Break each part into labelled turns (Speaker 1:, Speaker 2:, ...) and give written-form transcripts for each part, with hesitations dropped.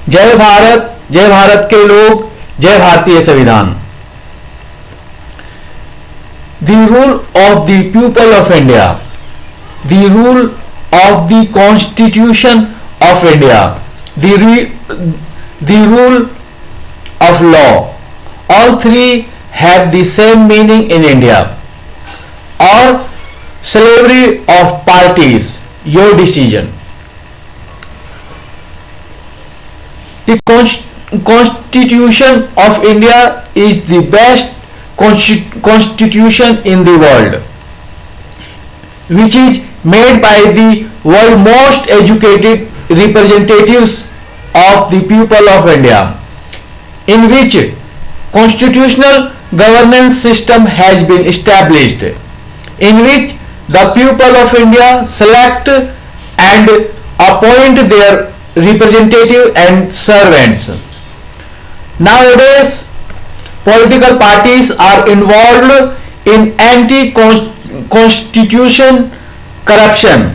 Speaker 1: जय भारत, जय भारत के लोग, जय भारतीय संविधान। The rule of the people of India, the rule of the Constitution of India, the rule of law, all three have the same meaning in India. Or slavery of parties, your decision. The Constitution of India is the best constitution in the world, which is made by the world's most educated representatives of the people of India, in which constitutional governance system has been established, in which the people of India select and appoint their representative and servants. Nowadays, political parties are involved in anti-constitution corruption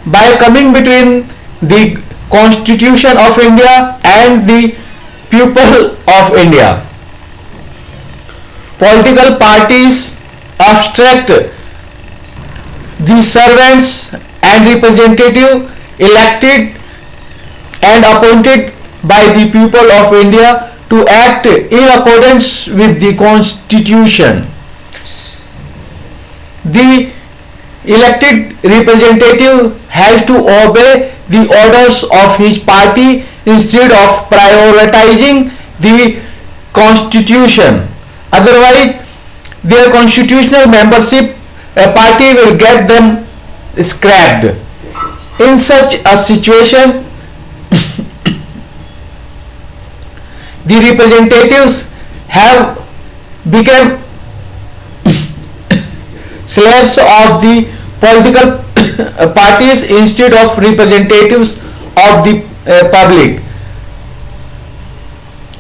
Speaker 1: by coming between the Constitution of India and the people of India. Political parties obstruct the servants and representative elected and appointed by the people of India to act in accordance with the Constitution. The elected representative has to obey the orders of his party instead of prioritizing the Constitution. Otherwise, their constitutional membership party will get them scrapped. In such a situation, the representatives have become slaves of the political parties instead of representatives of the public.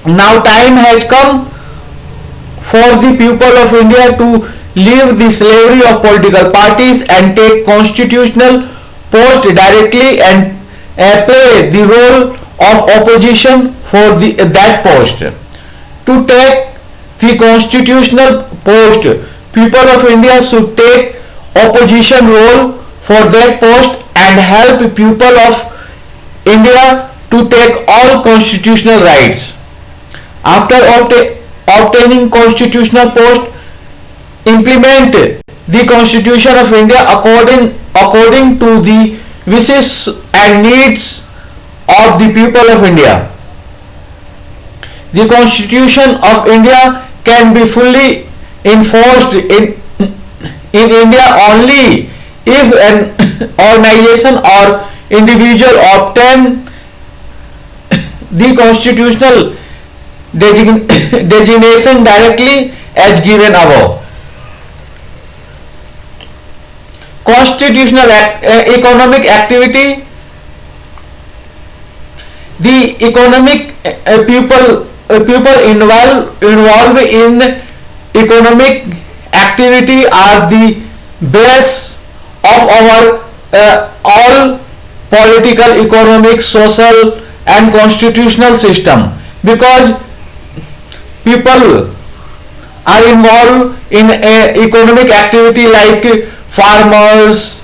Speaker 1: Now time has come for the people of India to leave the slavery of political parties and take constitutional post directly and play the role of opposition for that post. To take the constitutional post, people of India should take opposition role for that post and help people of India to take all constitutional rights. After obtaining constitutional post, implement the Constitution of India according to the wishes and needs of the people of India. The Constitution of India can be fully enforced in India only if an organization or individual obtain the constitutional designation directly as given above. Constitutional economic activity. The economic people involved in economic activity are the base of our all political, economic, social and constitutional system, because people are involved in economic activity like farmers,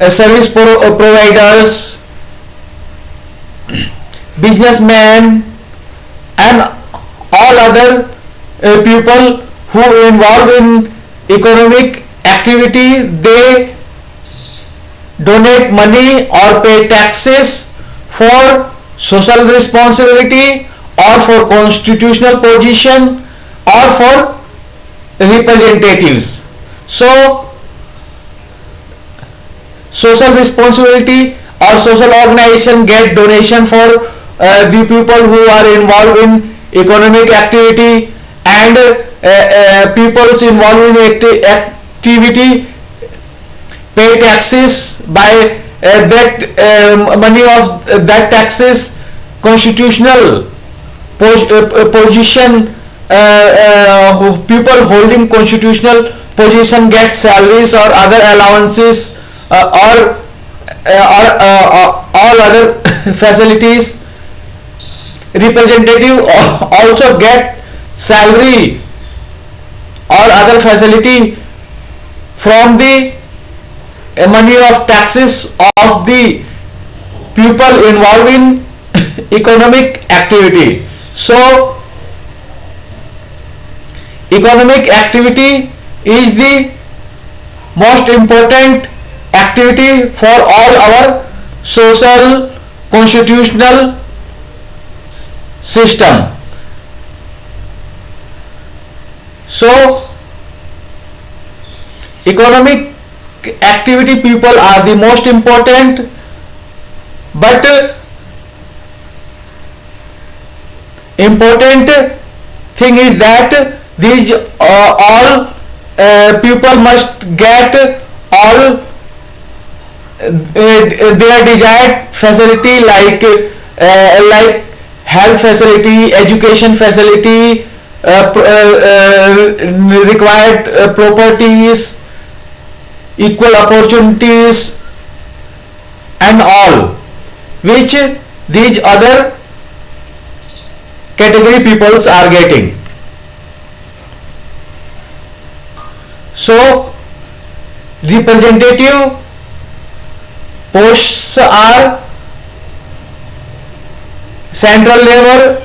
Speaker 1: service providers, businessmen and all other people who involved in economic activity. They donate money or pay taxes for social responsibility or for constitutional position or for representatives. So social responsibility or social organization get donation for the people who are involved in economic activity, and peoples involved in activity pay taxes. By that money of that taxes, constitutional position, people holding constitutional position get salaries or other allowances or all other facilities. Representative also get salary or other facility from the money of taxes of the people involved in economic activity. So economic activity is the most important activity for all our social constitutional system. So economic activity people are the most important, but important thing is that these all people must get all their desired facility, like health facility, education facility, required properties, equal opportunities, and all which these other category peoples are getting. So representative posts are central level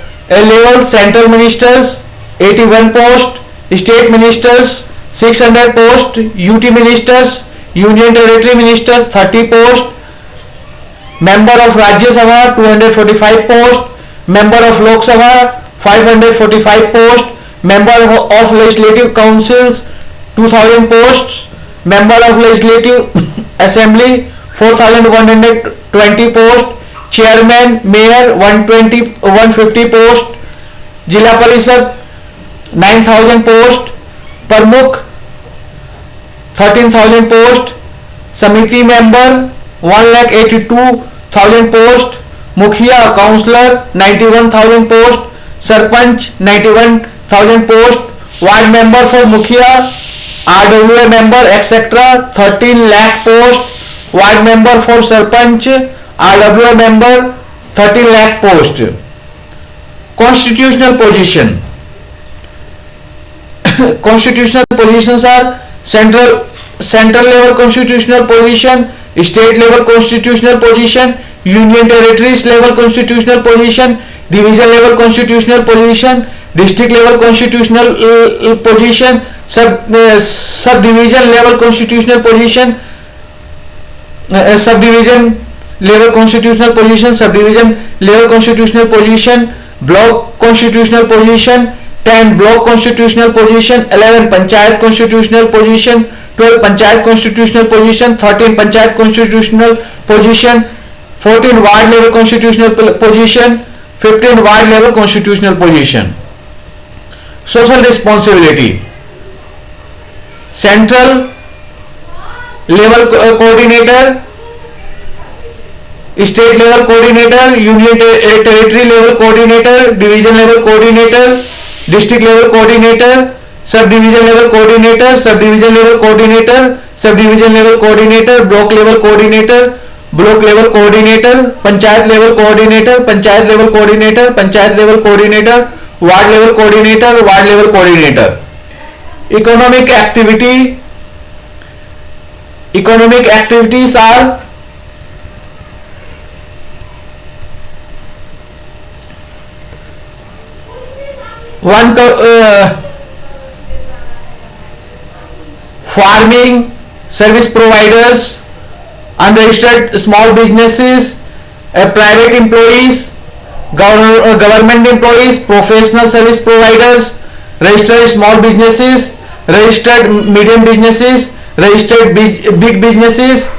Speaker 1: central ministers 81 post, state ministers 600 post, UT ministers union territory ministers 30 post, member of Rajya Sabha 245 post, member of Lok Sabha 545 post, member of legislative councils 2000 posts, member of legislative assembly 4120 post, chairman mayor 150 post, जिला परिषद 9000 post, प्रमुख 13000 post, समिति member 1,82,000 post, मुखिया councillor 91,000 post, sarpanch 91,000 post, ward member for मुखिया, RWA member etcetera 13 lakh post, ward member for sarpanch, RWA member 13 lakh post. Constitutional position. Constitutional positions are central level constitutional position, state level constitutional position, union territories level constitutional position, division level constitutional position, district level constitutional position, subdivision level constitutional position, subdivision level constitutional position, subdivision level constitutional position, block constitutional position, 10 block constitutional position, 11 panchayat constitutional position, 12 panchayat constitutional position, 13 panchayat constitutional position, 14 ward level constitutional position, 15 ward level constitutional position. Social responsibility. Central level coordinator, state level coordinator, union territory level coordinator, division level coordinator, district level coordinator, subdivision level coordinator, subdivision level coordinator, subdivision level coordinator, block level coordinator, block level coordinator, panchayat level coordinator, panchayat level coordinator, panchayat level coordinator, ward level coordinator, ward level coordinator. Economic activities are farming, service providers, unregistered small businesses, private employees, government employees, professional service providers, registered small businesses, registered medium businesses, registered big businesses,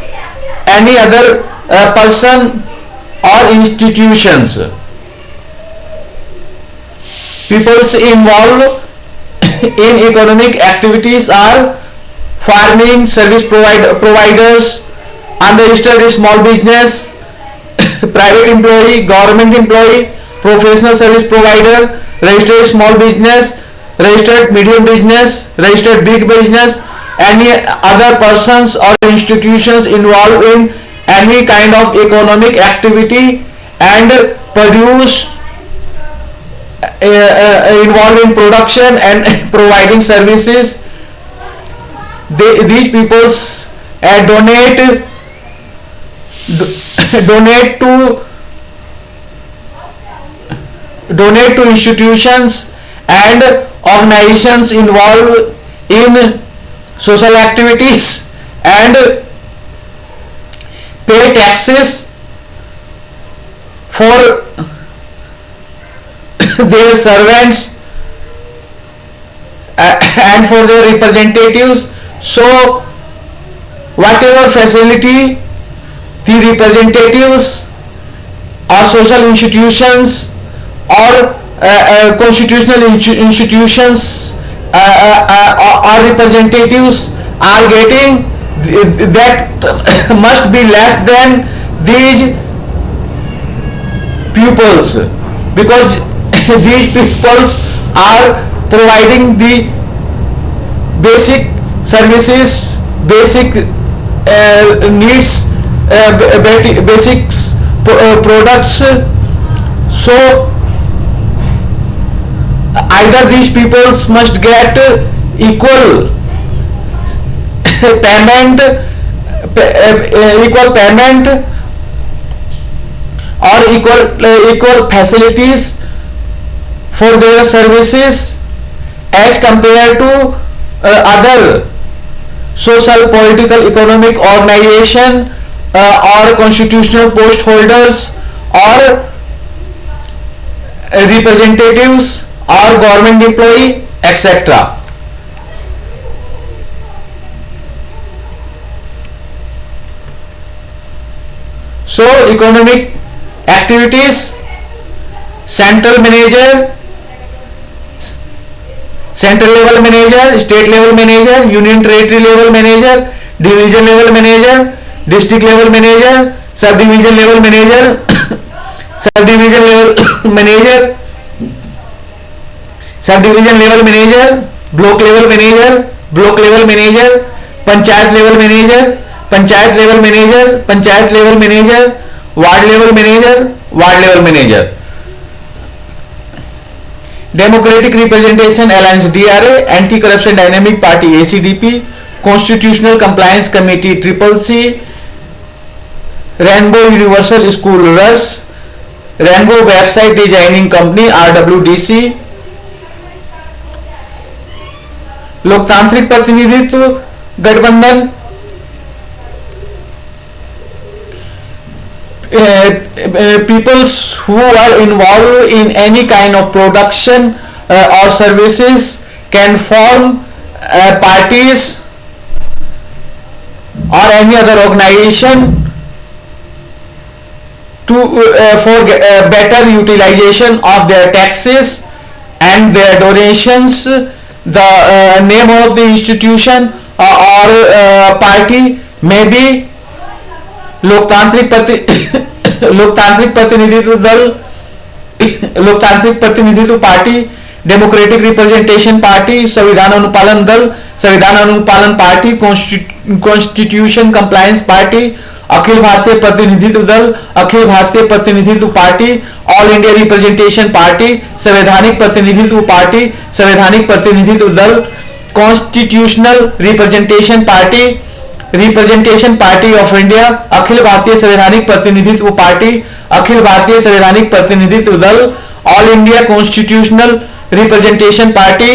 Speaker 1: any other person or institutions. People involved in economic activities are farming, service providers, unregistered small business, private employee, government employee, professional service provider, registered small business, registered medium business, registered big business, any other persons or institutions involved in any kind of economic activity and produce involved in production and providing services. These peoples donate donate to donate to institutions and organizations involved in social activities and pay taxes for their servants and for their representatives. So whatever facility the representatives or social institutions or constitutional institutions or representatives are getting, that must be less than these pupils, because these pupils are providing the basic services, basic needs, basics products. So either these peoples must get equal payment, equal payment or equal facilities for their services as compared to other social, political, economic organization or constitutional post holders or representatives or government employee, etc. So economic activities: central manager, central level manager, state level manager, union territory level manager, division level manager, district level manager, subdivision level manager, subdivision level manager, subdivision level manager, block level manager, block level manager, panchayat level manager, panchayat level manager, panchayat level manager, ward level manager, ward level manager. Democratic Representation Alliance DRA, Anti-Corruption Dynamic Party ACDP, Constitutional Compliance Committee CCC, Rainbow Universal School RUS, Rainbow Website Designing Company RWDC, लोकतांत्रिक प्रतिनिधित्व गठबंधन, peoples who are involved in any kind of production or services can form parties or any other organization to for better utilization of their taxes and their donations. The name of the institution or party may be लोकतांत्रिक प्रतिनिधित्व दल, लोकतांत्रिक प्रतिनिधित्व party, democratic representation party, संविधान अनुपालन दल, संविधान अनुपालन पार्टी, कॉन्स्टिट्यूशन कंप्लायंस पार्टी, अखिल भारतीय प्रतिनिधित्व दल, अखिल भारतीय प्रतिनिधित्व party, all India representation party, संवैधानिक प्रतिनिधित्व पार्टी, संवैधानिक प्रतिनिधित्व दल, constitutional representation party, representation party of India, अखिल भारतीय संवैधानिक प्रतिनिधित्व पार्टी, अखिल भारतीय संवैधानिक प्रतिनिधित्व दल, all India constitutional representation party,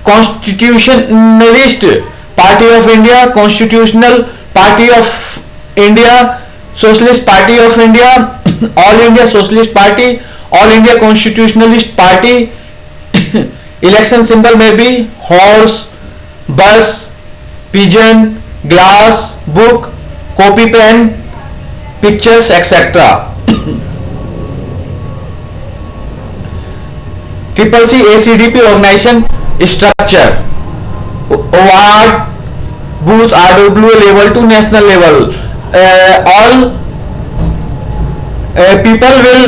Speaker 1: constitutionalist party of India, constitutional party of India, socialist party of India, all India socialist party, all India constitutionalist party. Election symbol में भी हॉर्स, बस, pigeon, glass, book, copy pen, pictures, etc. CCC ACDP organization structure: ward, booth, RWA level to national level. All people will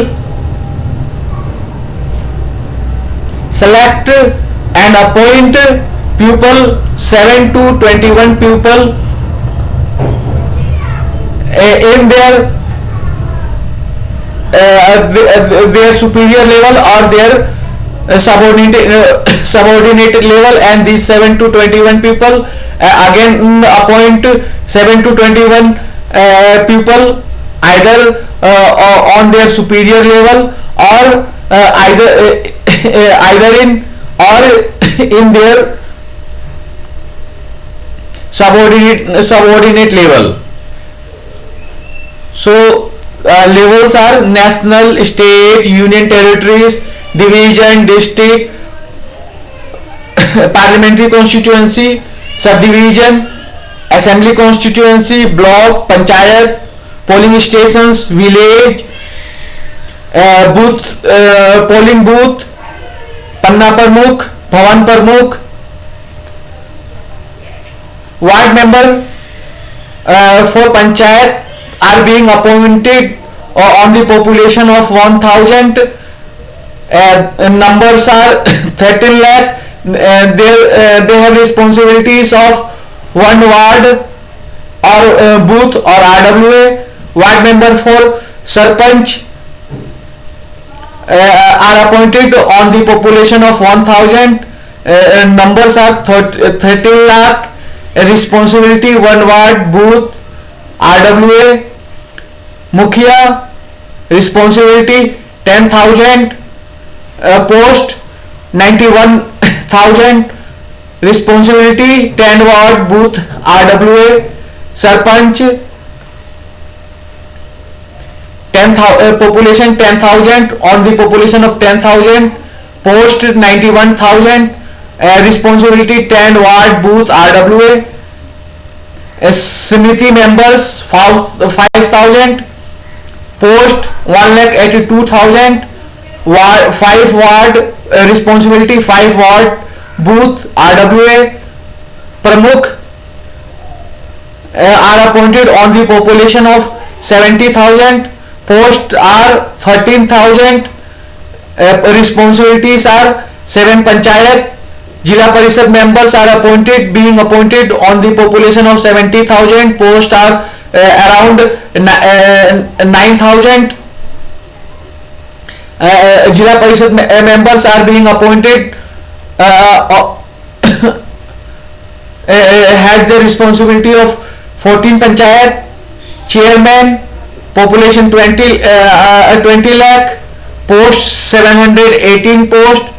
Speaker 1: select and appoint pupil, 7 to 21 pupil in their superior level or their subordinated level, and these 7 to 21 people again appoint 7 to 21 people either on their superior level or either in or in their subordinate level. So levels are national, state, union territories, division, district, parliamentary constituency, subdivision, assembly constituency, block, panchayat, polling stations, village, booth, polling booth, panna pramukh, bhavan pramukh, ward member for panchayat are being appointed on the population of 1000. Numbers are 13 lakh. They have responsibilities of one ward or booth or RWA. Ward member for sarpanch are appointed on the population of 1000. Numbers are 13 lakh. Responsibility one ward, booth, RWA. Mukhia responsibility 10,000. Post 91,000. Responsibility 10 ward, booth, RWA. Sarpanch 10,000, population 10,000 on the population of 10,000. Post 91,000. Responsibility 10 ward, booth, RWA. Samiti members 5,000. Post 1,82,000. 5 ward responsibility 5 ward, booth, RWA. Pramukh are appointed on the population of 70,000. Post are 13,000. Responsibilities are 7 panchayat. Jila Parishad members are being appointed on the population of 70,000. Post are around 9,000. Jila Parishad members are being appointed has the responsibility of 14 panchayat. Chairman population 20 lakh. Post 718 post.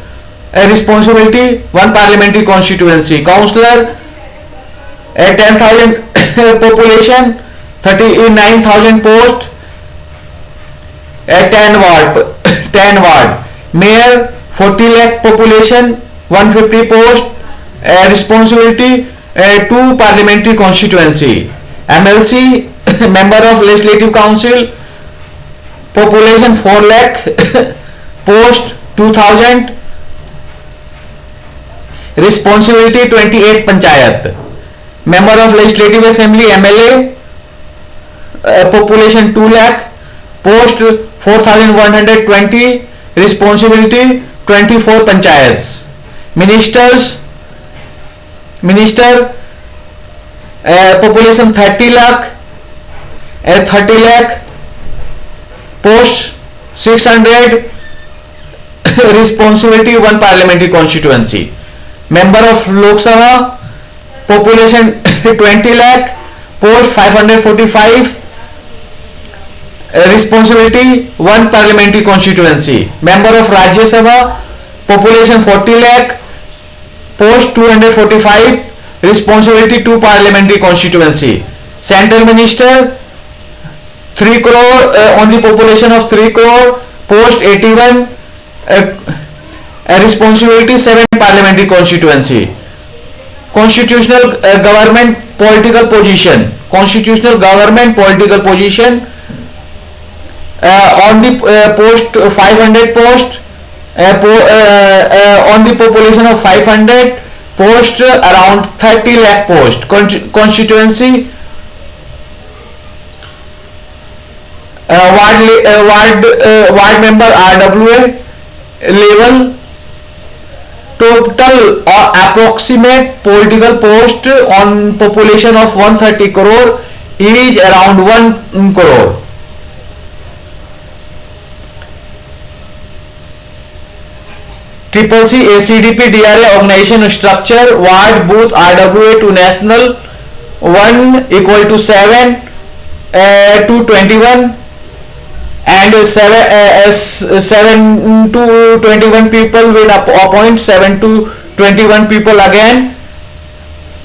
Speaker 1: Responsibility one parliamentary constituency. Councillor 10,000 population, 39,000 post, 10 ward. Mayor 40 lakh population, 150 post. Responsibility 2 parliamentary constituency. MLC member of legislative council, population 4 lakh post 2,000. Responsibility 28 panchayat. Member of legislative assembly MLA, population 2 lakh, post 4,120. Responsibility 24 panchayats. Minister population 30 lakh, post 600. Responsibility one parliamentary constituency. Member of Lok Sabha, population 20 lakh, post 545. Responsibility one parliamentary constituency. Member of Rajya Sabha, population 40 lakh, post 245. Responsibility 2 parliamentary constituency. Central Minister 3 crore on the population of 3 crore, post 81. Responsibility 7 parliamentary constituency. Constitutional government political position. Constitutional government political position on the post 500 post, on the population of 500, post around 30 lakh post. Constituency ward member RWA level. Total or approximate political post on population of 130 crore is around 1 crore. Triple C ACDP DRA organization structure: ward booth RWA to national 1 equal to 7 to 21, and 7 to 21 people will appoint 7 to 21 people again.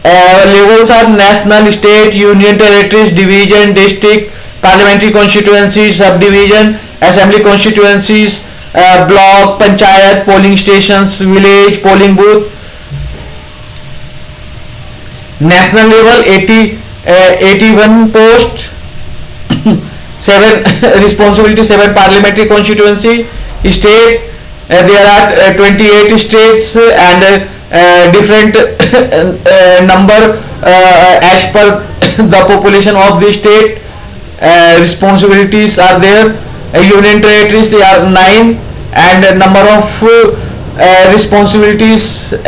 Speaker 1: Levels are national, state, union territories, division, district, parliamentary constituencies, subdivision, assembly constituencies, block, panchayat, polling stations, village, polling booth. National level 81 posts, 7 responsibility, 7 parliamentary constituency. State, there are 28 states and different number as per the population of the state. Responsibilities are there. Union territories, they are 9, and number of responsibilities, 1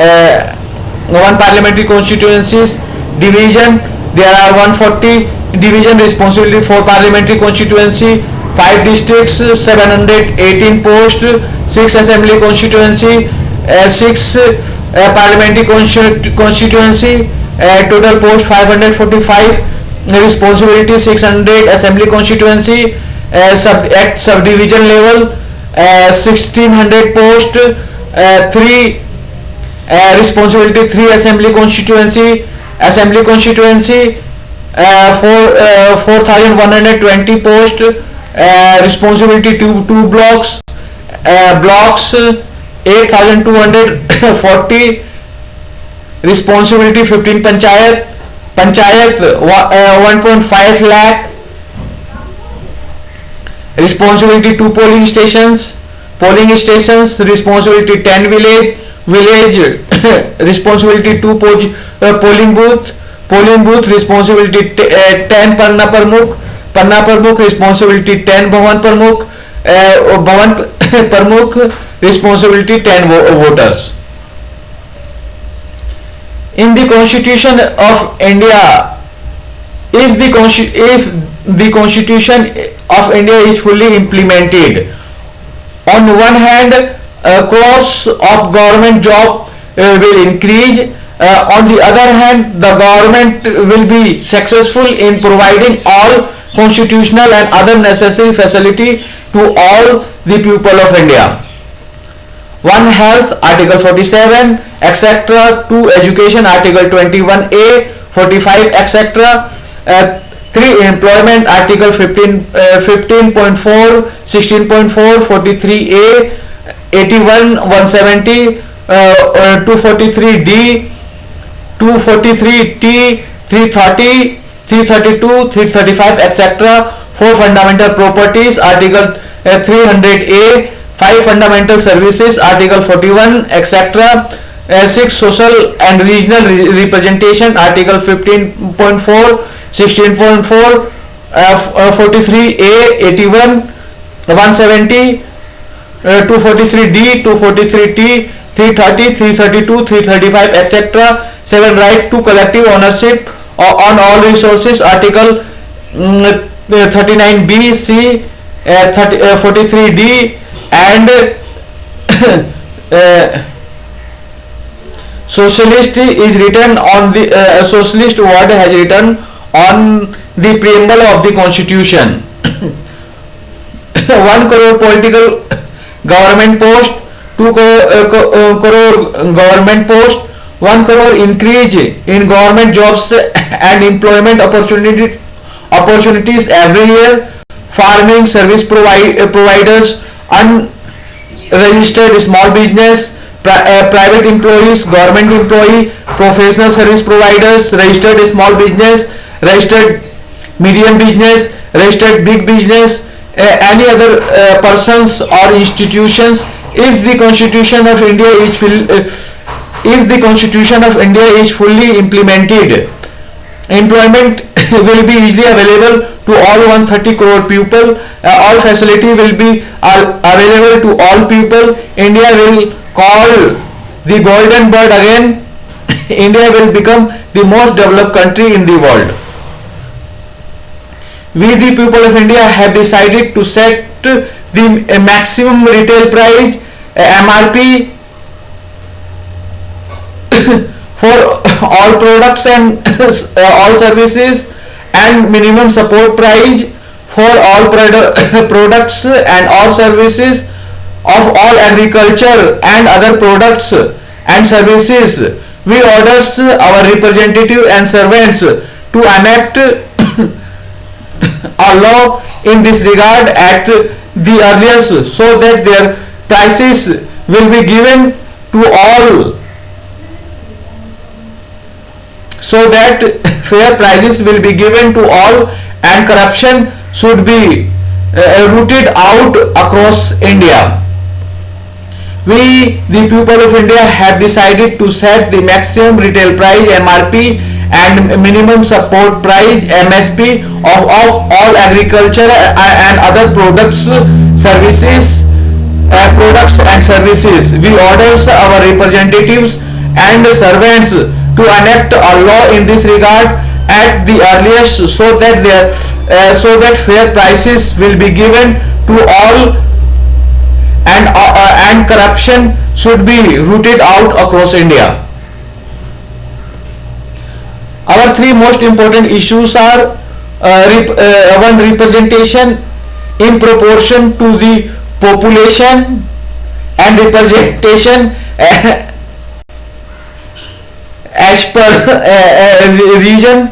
Speaker 1: parliamentary constituencies. Division, there are 140 division responsibility for parliamentary constituency. 5 districts, 718 posts, 6 assembly constituency, 6 parliamentary constituency, total post 545, responsibility 600, assembly constituency. At subdivision level, 1600 post, 3 responsibility, 3 assembly constituency, 4120 post, responsibility 2 blocks, 8240, responsibility 15 panchayat 1.5 lakh, responsibility 2 polling stations, responsibility 10 village responsibility 2 polling booth, responsibility 10 panna pramukh, responsibility 10 bhavan pramukh, responsibility 10 voters. In the Constitution of India, if the Constitution of India is fully implemented, on one hand, crores of government job will increase. On the other hand, the government will be successful in providing all constitutional and other necessary facility to all the people of India. 1 health, article 47, etc. 2 education, article 21A, 45, etc. 3 employment, article 15.4, 16.4, 43A, 81, 170, 243D, 243T, 330, 332, 335, etc. 4 fundamental properties, article 300A, 5 fundamental services, article 41, etc. 6 social and regional representation, article 15.4, 16.4, 43A, 81, 170, 243D, 243T, 330, 332, 335, etc. 7 right to collective ownership on all resources, article 39B, C, 43D, and socialist is written on the socialist word has written on the preamble of the Constitution. 1 crore political government post, 2 crore government post, 1 crore increase in government jobs and employment opportunities every year. Farming, service providers, unregistered small business, private employees, government employee, professional service providers, registered small business, registered medium business, registered big business, any other persons or institutions. If the Constitution of India is fully implemented, employment will be easily available to all 130 crore people. All facility will be available to all people. India will call the golden bird again. India will become the most developed country in the world. we the people of India have decided to set the maximum retail price MRP for all products and all services, and minimum support price for all products and all services of all agriculture and other products and services. We orders our representative and servants to enact a law in this regard at the earliest, so that their prices will be given to all, so that fair prices will be given to all, and corruption should be rooted out across India. We, the people of India, have decided to set the maximum retail price MRP and minimum support price MSP of all agriculture and other products, services, products and services. We orders our representatives and servants to enact a law in this regard at the earliest, so that fair prices will be given to all, and corruption should be rooted out across India. Our three most important issues are one, representation in proportion to the population, and representation as per region,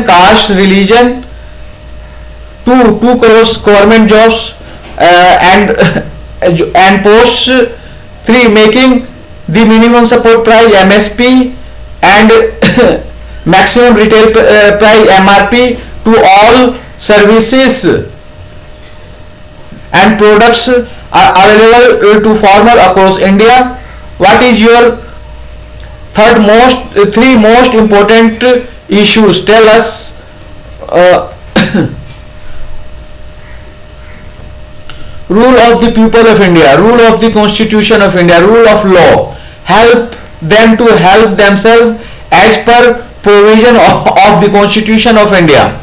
Speaker 1: caste, religion. Two crores government jobs and posts. Three, making the minimum support price MSP and maximum retail price MRP to all services and products are available to farmer across India. What is your three most important issues? Tell us. Rule of the people of India, rule of the Constitution of India, rule of law. Help them to help themselves as per provision of the Constitution of India.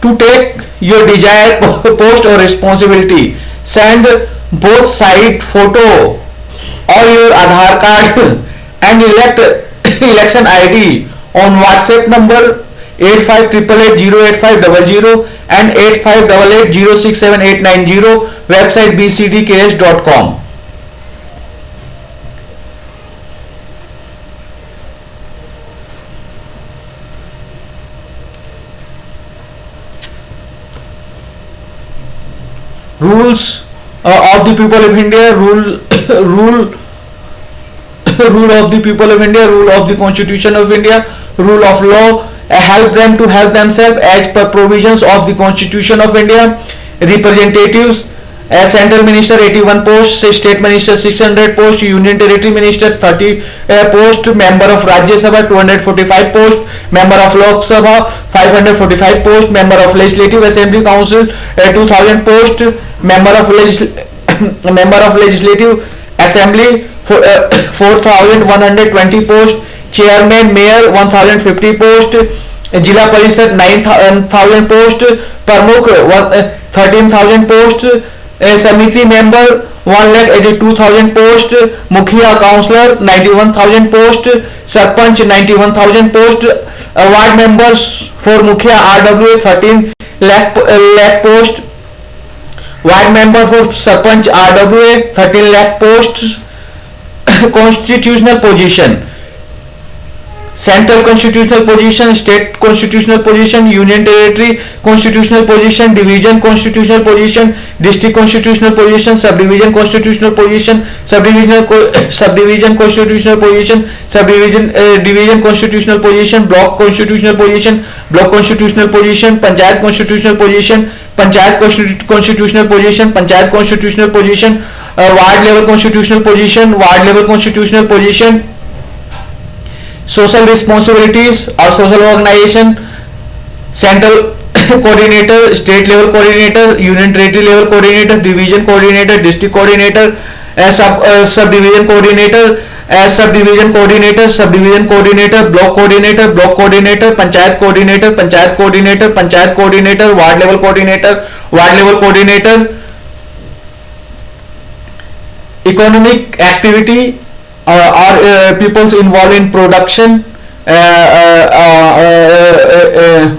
Speaker 1: To take your desired post or responsibility, send both side photo or your Aadhaar card and election ID on WhatsApp number 8588808500 and 8588067890, website bcdks.com. Rules of the people of India, rule of the people of India, rule of the Constitution of India, rule of law. Help them to help themselves as per provisions of the Constitution of India. Representatives, Central Minister 81 posts, State Minister 600 posts, Union Territory Minister 30 posts, Member of Rajya Sabha 245 posts, Member of Lok Sabha 545 posts, Member of Legislative Assembly Council 2000 posts, Member of Legislative Assembly 4120 posts, Chairman Mayor 1050 posts, Jila Parishad 9000 posts, Pramukh 13,000 posts, Samiti Member 1,82,000 posts, Mukhiya Councillor 91,000 posts, Sarpanch 91,000 posts, Ward Members for Mukhiya RWA 13 lakh posts, Ward Member for Sarpanch RWA 13 lakh posts. Constitutional position: Central constitutional position, state constitutional position, union territory constitutional position, division constitutional position, district constitutional position, subdivision constitutional position, subdivision constitutional position, subdivision division constitutional position, block constitutional position, block constitutional position, panchayat constitutional position, panchayat constitutional position, panchayat constitutional position, ward level constitutional position, ward level constitutional position. Social responsibilities or social organization: central coordinator, state level coordinator, union territory level coordinator, division coordinator, district coordinator, subdivision coordinator, sub division coordinator, sub division coordinator, block coordinator, block coordinator, panchayat coordinator, panchayat coordinator, panchayat coordinator, ward level coordinator, ward level coordinator, economic activity or peoples involved in production,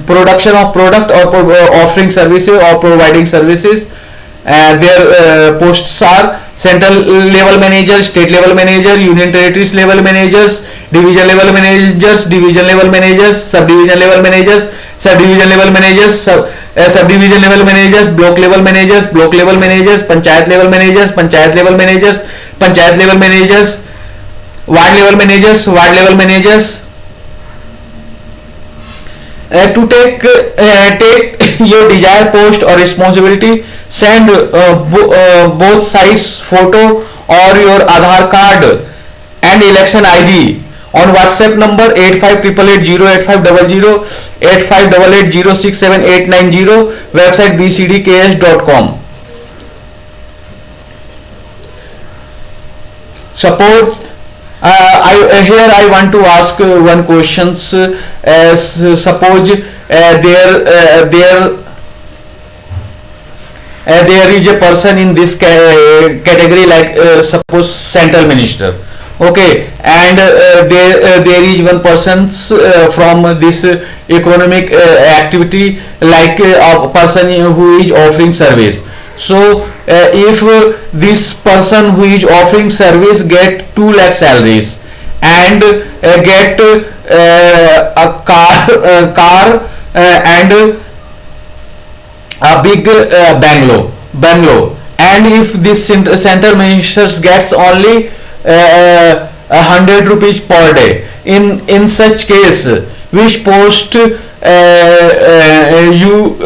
Speaker 1: production of product or offering services or providing services. Their posts are central level manager, state level manager, union territories level managers, division level managers, division level managers, subdivision level managers, subdivision level managers, subdivision level managers, block level managers, block level managers, panchayat level managers, panchayat level managers, panchayat level managers, ward level managers, ward level managers. To take your desired post or responsibility, send both sides photo or your Aadhaar card and election ID on WhatsApp number 8588085000, 8588067890, website bcdks.com. Suppose here I want to ask one questions. Suppose there is a person in this category, like suppose central minister, okay, and there is one person from this economic activity, like a person who is offering service. So if this person who is offering service get 2 lakh salaries and get a car and a big bungalow, and if this central minister gets only 100 rupees per day, in such case, which post you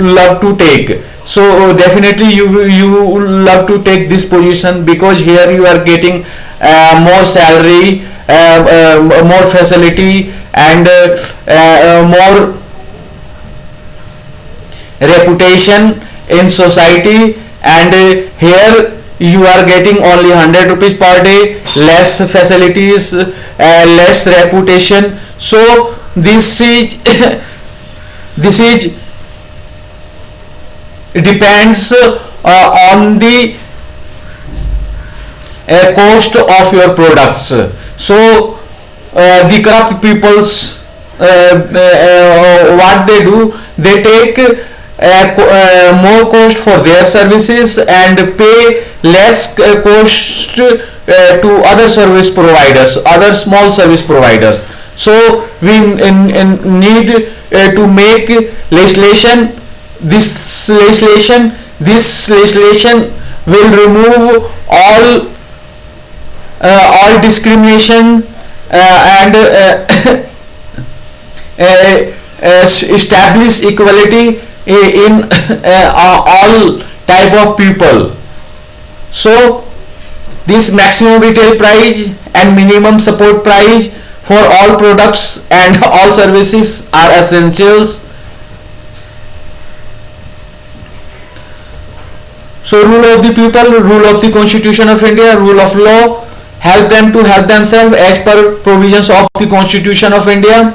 Speaker 1: love to take? So definitely you love to take this position, because here you are getting more salary, more facility, and more reputation in society, and here you are getting only 100 rupees per day, less facilities, less reputation. So this is this is depends on the cost of your products. So the corrupt peoples, what they do, they take more cost for their services and pay less cost to other service providers, other small service providers. So we need to make legislation. This legislation will remove all discrimination and establish equality in all type of people. So this maximum retail price and minimum support price for all products and all services are essentials. So rule of the people, rule of the Constitution of India, rule of law, help them to help themselves as per provisions of the Constitution of India.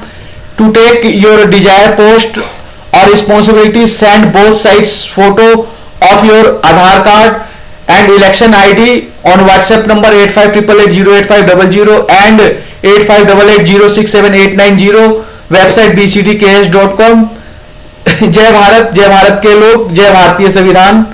Speaker 1: To take your desired post or responsibility, send both sides photo of your Aadhaar card and election ID on WhatsApp number 8588085000 and 8588067890, website bcdks.com. जय भारत के लोग, जय भारतीय संविधान।